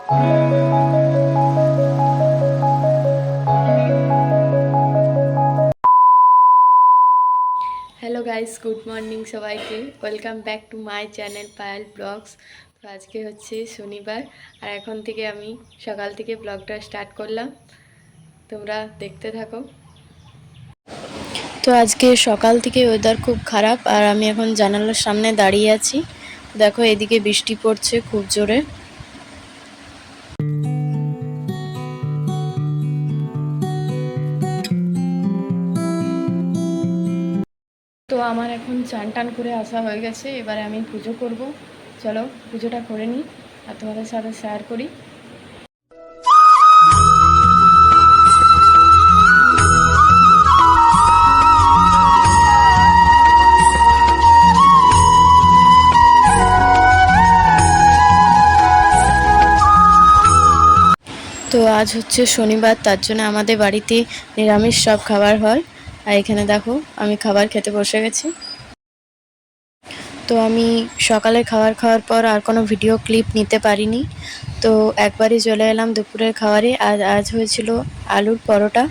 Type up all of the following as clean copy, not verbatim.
Hello guys, good morning সবাইকে। Welcome back to my channel Payel vlogs. তো আজকে হচ্ছে শনিবার, আর এখন থেকে আমি সকাল থেকে ব্লগটা স্টার্ট করলাম। তোমরা দেখতে থাকো। তো আজকে সকাল থেকে ওয়েদার খুব খারাপ, আর আমি এখন জানালার সামনে দাঁড়িয়ে আছি। দেখো, এদিকে বৃষ্টি পড়ছে খুব জোরে। তো আমার এখন চান টান করে আসা হয়ে গেছে, এবারে আমি পুজো করব। চলো পুজোটা করে নিই আর তোমাদের সাথে শেয়ার করি। তো আজ হচ্ছে শনিবার, তার জন্য আমাদের বাড়িতে নিরামিষ সব খাবার হয়। আর এখানে দেখো, আমি খাবার খেতে বসে গেছি। তো আমি সকালে খাবার খাওয়ার পর আর কোনো ভিডিও ক্লিপ নিতে পারিনি। তো একবারই চলে এলাম দুপুরের খাবারে। আজ হয়েছিল আলুর পরোটা।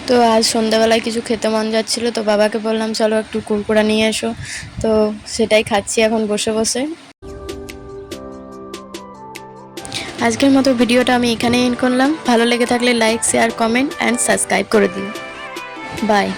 তো আজ সন্ধ্যাবেলায় কিছু খেতে মন যাচ্ছিল, তো বাবাকে বললাম চলো একটু কুরকুরা নিয়ে এসো। তো সেটাই খাচ্ছি এখন বসে বসে। আজকের মতো ভিডিওটা আমি এখানেই এন্ড করলাম। ভালো লেগে থাকলে like, share, comment and subscribe করে দিন। বাই।